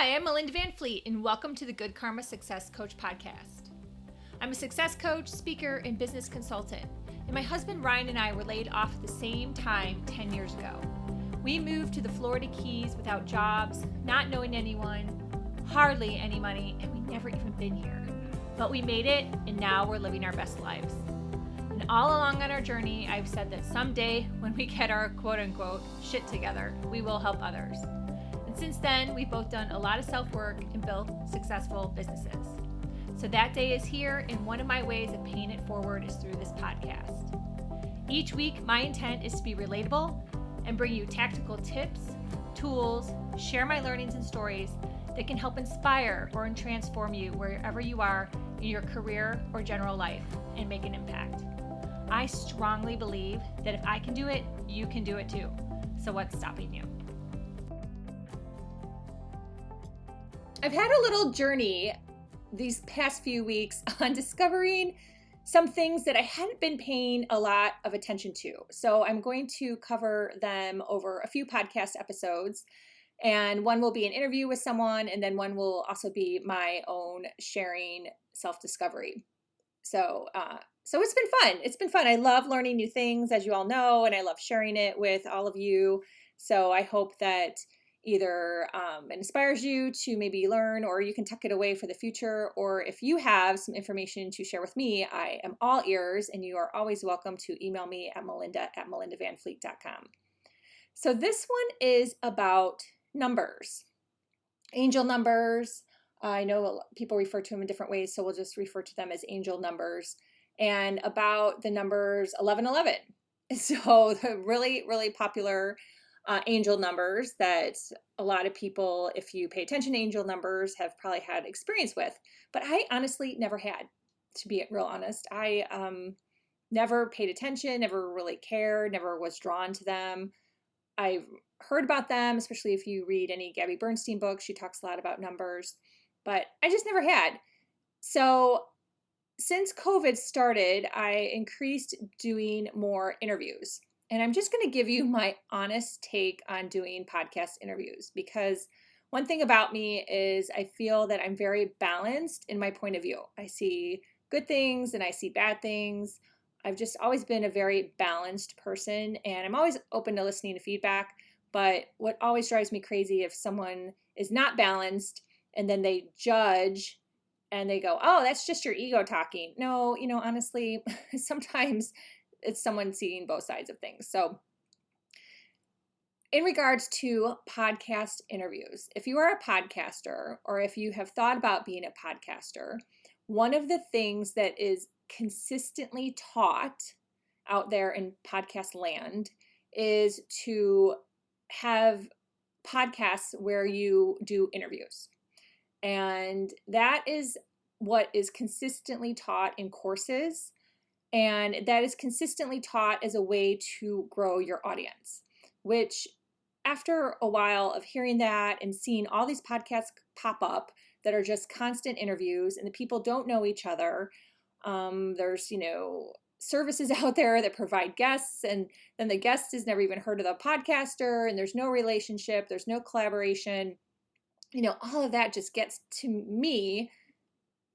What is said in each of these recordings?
Hi, I'm Melinda Van Fleet, and welcome to the Good Karma Success Coach podcast. I'm a success coach, speaker, and business consultant, and my husband Ryan and I were laid off at the same time 10 years ago. We moved to the Florida Keys without jobs, not knowing anyone, hardly any money, and we never even been here. But we made it, and now we're living our best lives. And all along on our journey, I've said that someday when we get our quote-unquote shit together, we will help others. Since then, we've both done a lot of self-work and built successful businesses. So that day is here, and one of my ways of paying it forward is through this podcast. Each week, my intent is to be relatable and bring you tactical tips, tools, share my learnings and stories that can help inspire or transform you wherever you are in your career or general life and make an impact. I strongly believe that if I can do it, you can do it too. So what's stopping you? I've had a little journey these past few weeks on discovering some things that I hadn't been paying a lot of attention to. So I'm going to cover them over a few podcast episodes, and one will be an interview with someone, and then one will also be my own sharing self-discovery. So it's been fun. It's been fun. I love learning new things, as you all know, and I love sharing it with all of you. So I hope that either inspires you to maybe learn, or you can tuck it away for the future. Or if you have some information to share with me, I am all ears, and you are always welcome to email me at melinda@melindavanfleet.com. So this one is about numbers, angel numbers. I know people refer to them in different ways, so we'll just refer to them as angel numbers, and about the numbers 1111. So the really, really popular angel numbers that a lot of people, if you pay attention to angel numbers, have probably had experience with. But I honestly never had, to be real honest. I never paid attention, never really cared, never was drawn to them. I've heard about them, especially if you read any Gabby Bernstein books. She talks a lot about numbers, but I just never had. So since COVID started, I increased doing more interviews. And I'm just going to give you my honest take on doing podcast interviews, because one thing about me is I feel that I'm very balanced in my point of view. I see good things and I see bad things. I've just always been a very balanced person, and I'm always open to listening to feedback. But what always drives me crazy if someone is not balanced and then they judge and they go, oh, that's just your ego talking. No, honestly, sometimes it's someone seeing both sides of things. So in regards to podcast interviews, if you are a podcaster, or if you have thought about being a podcaster, one of the things that is consistently taught out there in podcast land is to have podcasts where you do interviews. And that is what is consistently taught in courses. And that is consistently taught as a way to grow your audience, which after a while of hearing that and seeing all these podcasts pop up that are just constant interviews and the people don't know each other, there's, services out there that provide guests, and then the guest has never even heard of the podcaster, and there's no relationship, there's no collaboration. All of that just gets to me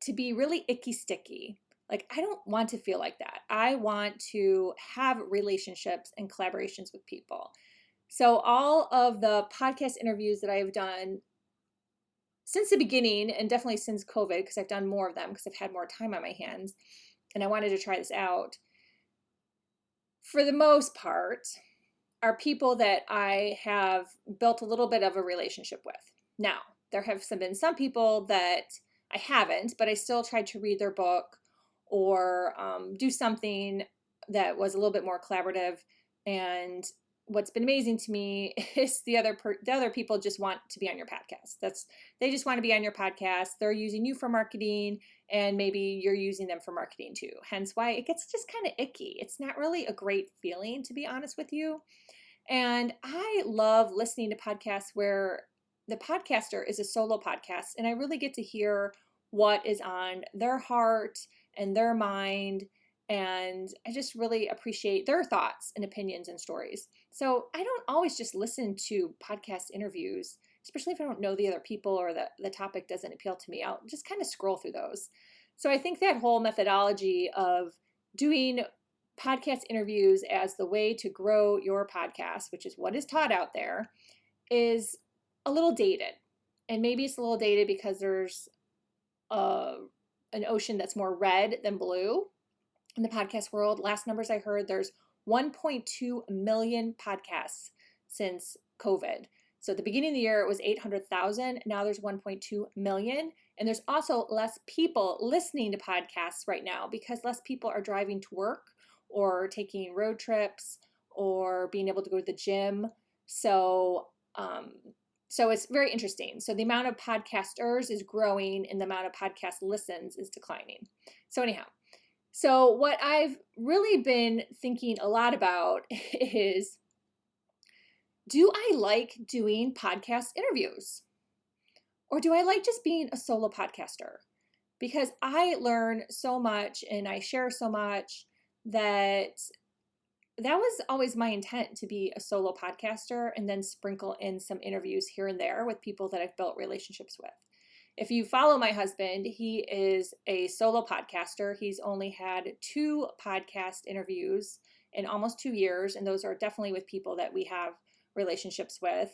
to be really icky sticky. Like, I don't want to feel like that. I want to have relationships and collaborations with people. So all of the podcast interviews that I have done since the beginning, and definitely since COVID, because I've done more of them because I've had more time on my hands and I wanted to try this out, for the most part, are people that I have built a little bit of a relationship with. Now, there have been some people that I haven't, but I still tried to read their book or do something that was a little bit more collaborative. And what's been amazing to me is the other people just want to be on your podcast. They just want to be on your podcast. They're using you for marketing, and maybe you're using them for marketing too. Hence why it gets just kind of icky. It's not really a great feeling, to be honest with you. And I love listening to podcasts where the podcaster is a solo podcast, and I really get to hear what is on their heart and their mind, and I just really appreciate their thoughts and opinions and stories. So I don't always just listen to podcast interviews especially if I don't know the other people or the topic doesn't appeal to me. I'll just kind of scroll through those. So I think that whole methodology of doing podcast interviews as the way to grow your podcast, which is what is taught out there, is a little dated. And maybe it's a little dated because there's an ocean that's more red than blue in the podcast world. Last numbers I heard, there's 1.2 million podcasts since COVID. So at the beginning of the year, it was 800,000. Now there's 1.2 million. And there's also less people listening to podcasts right now because less people are driving to work or taking road trips or being able to go to the gym. So it's very interesting. So the amount of podcasters is growing and the amount of podcast listens is declining. So anyhow, so what I've really been thinking a lot about is, do I like doing podcast interviews? Or do I like just being a solo podcaster? Because I learn so much and I share so much that was always my intent, to be a solo podcaster and then sprinkle in some interviews here and there with people that I've built relationships with. If you follow my husband, he is a solo podcaster. He's only had 2 podcast interviews in almost 2 years, and those are definitely with people that we have relationships with.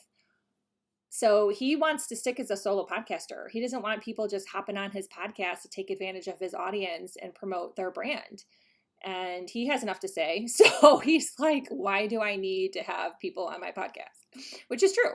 So he wants to stick as a solo podcaster. He doesn't want people just hopping on his podcast to take advantage of his audience and promote their brand. And he has enough to say. So he's like, why do I need to have people on my podcast? Which is true.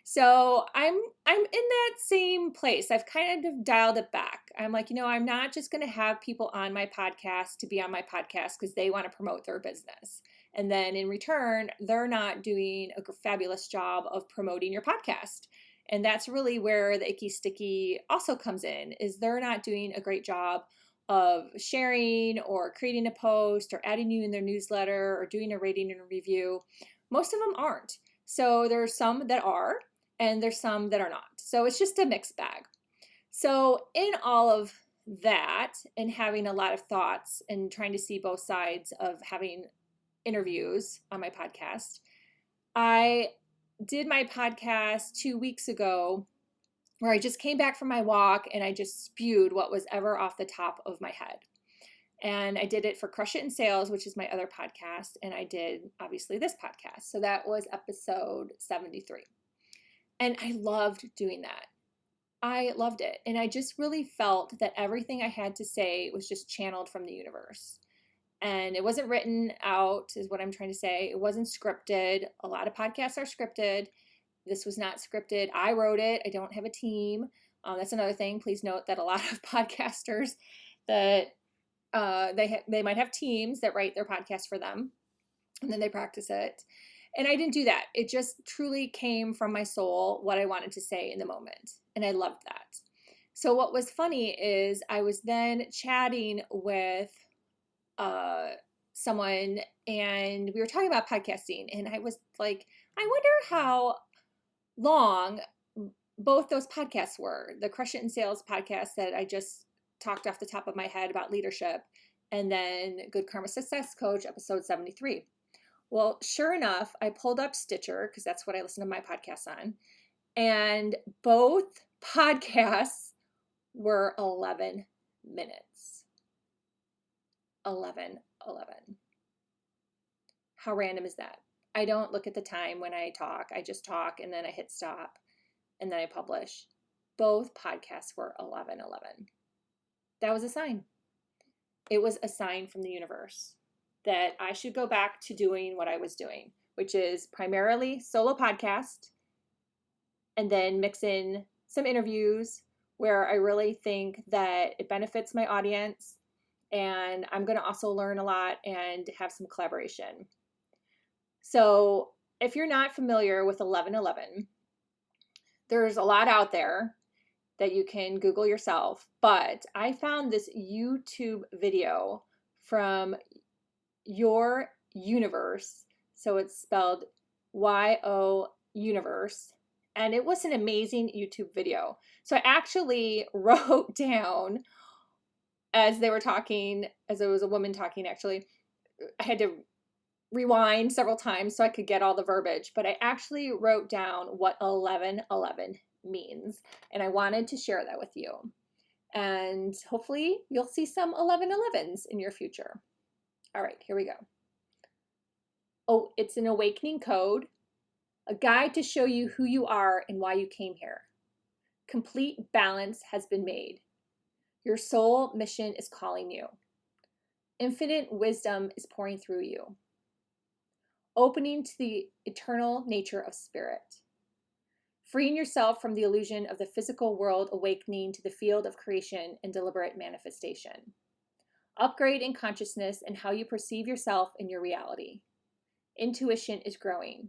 So I'm in that same place. I've kind of dialed it back. I'm like, I'm not just going to have people on my podcast to be on my podcast because they want to promote their business. And then in return, they're not doing a fabulous job of promoting your podcast. And that's really where the icky sticky also comes in, is they're not doing a great job of sharing or creating a post or adding you in their newsletter or doing a rating and a review. Most of them aren't. So there's some that are, and there's some that are not. So it's just a mixed bag. So in all of that, and having a lot of thoughts and trying to see both sides of having interviews on my podcast, I did my podcast 2 weeks ago where I just came back from my walk and I just spewed what was ever off the top of my head. And I did it for Crush It in Sales, which is my other podcast. And I did, obviously, this podcast. So that was episode 73. And I loved doing that. I loved it. And I just really felt that everything I had to say was just channeled from the universe. And it wasn't written out, is what I'm trying to say. It wasn't scripted. A lot of podcasts are scripted. This was not scripted. I wrote it. I don't have a team. That's another thing. Please note that a lot of podcasters that they might have teams that write their podcast for them, and then they practice it. And I didn't do that. It just truly came from my soul, what I wanted to say in the moment. And I loved that. So what was funny is I was then chatting with someone, and we were talking about podcasting. And I was like, I wonder how long both those podcasts were. The Crush It in Sales podcast that I just talked off the top of my head about leadership, and then Good Karma Success Coach, episode 73. Well, sure enough, I pulled up Stitcher because that's what I listen to my podcasts on. And both podcasts were 11 minutes. 11. How random is that? I don't look at the time when I talk. I just talk and then I hit stop and then I publish. Both podcasts were 11. That was a sign. It was a sign from the universe that I should go back to doing what I was doing, which is primarily solo podcast and then mix in some interviews where I really think that it benefits my audience, and I'm going to also learn a lot and have some collaboration. So if you're not familiar with 1111, there's a lot out there that you can Google yourself, but I found this YouTube video from Your Universe. So it's spelled Y-O Universe. And it was an amazing YouTube video. So I actually wrote down, as they were talking, as it was a woman talking, actually, I had to rewind several times so I could get all the verbiage, but I actually wrote down what 1111 means, and I wanted to share that with you. And hopefully you'll see some 1111s in your future. All right, here we go. Oh, it's an awakening code, a guide to show you who you are and why you came here. Complete balance has been made. Your soul mission is calling you. Infinite wisdom is pouring through you. Opening to the eternal nature of spirit. Freeing yourself from the illusion of the physical world, awakening to the field of creation and deliberate manifestation. Upgrade in consciousness and how you perceive yourself in your reality. Intuition is growing.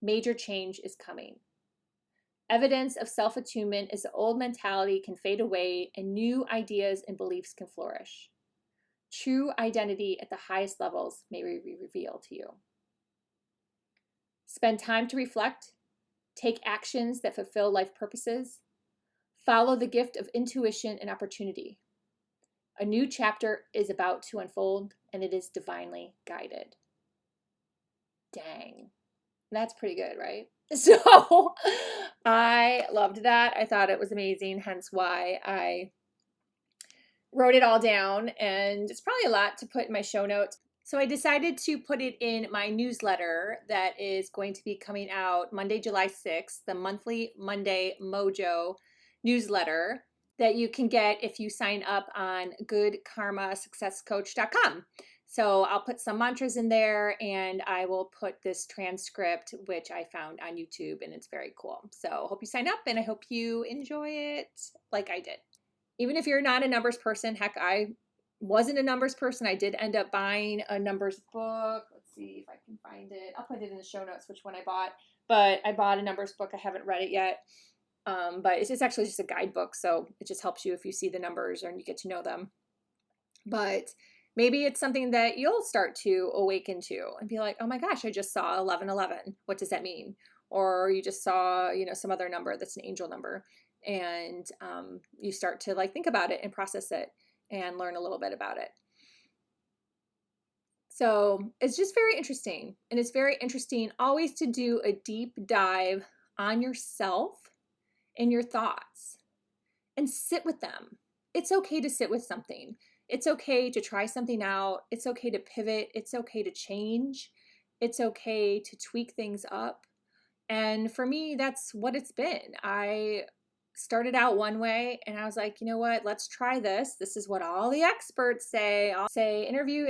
Major change is coming. Evidence of self-attunement is the old mentality can fade away and new ideas and beliefs can flourish. True identity at the highest levels may be revealed to you. Spend time to reflect. Take actions that fulfill life purposes. Follow the gift of intuition and opportunity. A new chapter is about to unfold, and it is divinely guided. Dang. That's pretty good, right? So I loved that. I thought it was amazing, hence why I wrote it all down. And it's probably a lot to put in my show notes. So I decided to put it in my newsletter that is going to be coming out Monday, July 6th, the monthly Monday Mojo newsletter that you can get if you sign up on goodkarmasuccesscoach.com. So I'll put some mantras in there, and I will put this transcript, which I found on YouTube, and it's very cool. So I hope you sign up, and I hope you enjoy it like I did. Even if you're not a numbers person, heck, I wasn't a numbers person. I did end up buying a numbers book. Let's see if I can find it. I'll put it in the show notes which one I bought. But I bought a numbers book. I haven't read it yet. But it's actually just a guidebook. So it just helps you if you see the numbers and you get to know them. But maybe it's something that you'll start to awaken to and be like, oh my gosh, I just saw 1111. What does that mean? Or you just saw, some other number that's an angel number. And you start to think about it and process it and learn a little bit about it. So it's just very interesting. And it's very interesting always to do a deep dive on yourself and your thoughts and sit with them. It's okay to sit with something. It's okay to try something out. It's okay to pivot. It's okay to change. It's okay to tweak things up. And for me, that's what it's been. I started out one way and I was like, you know what, let's try this. This is what all the experts say. I'll say interview.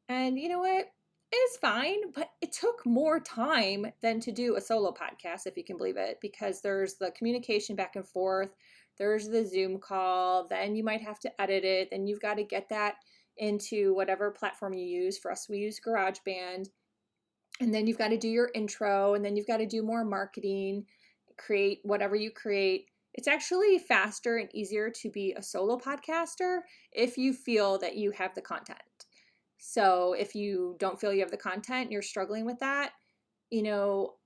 And you know what? It's fine, but it took more time than to do a solo podcast, if you can believe it, because there's the communication back and forth. There's the Zoom call. Then you might have to edit it. Then you've got to get that into whatever platform you use. For us, we use GarageBand. And then you've got to do your intro, and then you've got to do more marketing, create whatever you create. It's actually faster and easier to be a solo podcaster if you feel that you have the content. So if you don't feel you have the content, you're struggling with that,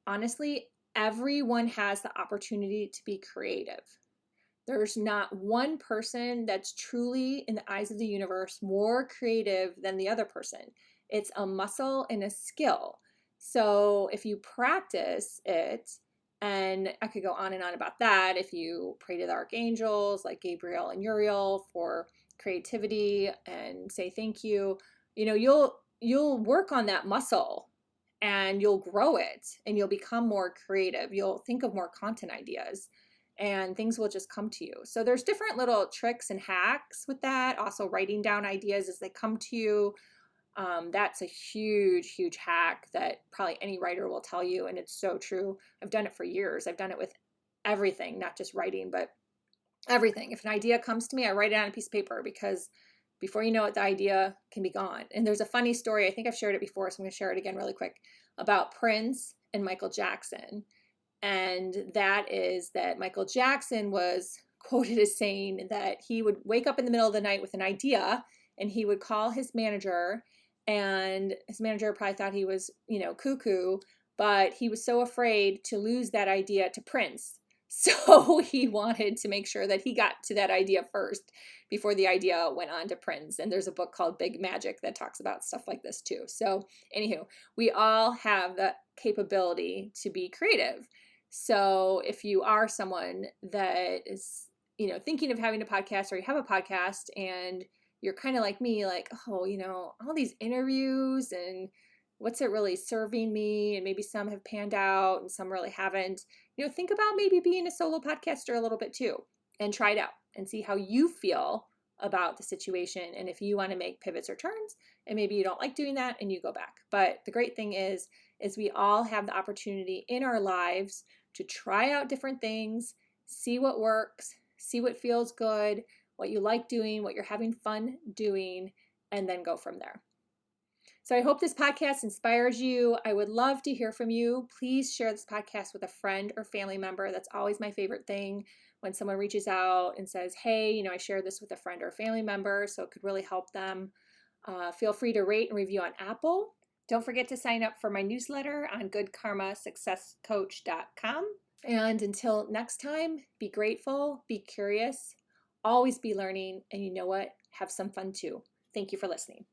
honestly, everyone has the opportunity to be creative. There's not one person that's truly, in the eyes of the universe, more creative than the other person. It's a muscle and a skill. So if you practice it, and I could go on and on about that, if you pray to the archangels like Gabriel and Uriel for creativity and say thank you, you'll work on that muscle and you'll grow it and you'll become more creative. You'll think of more content ideas and things will just come to you. So there's different little tricks and hacks with that. Also writing down ideas as they come to you. That's a huge, huge hack that probably any writer will tell you. And it's so true. I've done it for years. I've done it with everything, not just writing, but everything. If an idea comes to me, I write it on a piece of paper because before you know it, the idea can be gone. And there's a funny story. I think I've shared it before, so I'm going to share it again really quick about Prince and Michael Jackson. And that is that Michael Jackson was quoted as saying that he would wake up in the middle of the night with an idea and he would call his manager, and his manager probably thought he was, cuckoo, but he was so afraid to lose that idea to Prince. So he wanted to make sure that he got to that idea first before the idea went on to Prince. And there's a book called Big Magic that talks about stuff like this too. So, anywho, we all have the capability to be creative. So, if you are someone that is, thinking of having a podcast, or you have a podcast and you're kind of like me, like, oh, all these interviews, and what's it really serving me? And maybe some have panned out and some really haven't. Think about maybe being a solo podcaster a little bit too, and try it out and see how you feel about the situation. And if you want to make pivots or turns, and maybe you don't like doing that and you go back. But the great thing is we all have the opportunity in our lives to try out different things, see what works, see what feels good, what you like doing, what you're having fun doing, and then go from there. So I hope this podcast inspires you. I would love to hear from you. Please share this podcast with a friend or family member. That's always my favorite thing, when someone reaches out and says, hey, I shared this with a friend or a family member, so it could really help them. Feel free to rate and review on Apple. Don't forget to sign up for my newsletter on goodkarmasuccesscoach.com. And until next time, be grateful, be curious, always be learning, and you know what? Have some fun too. Thank you for listening.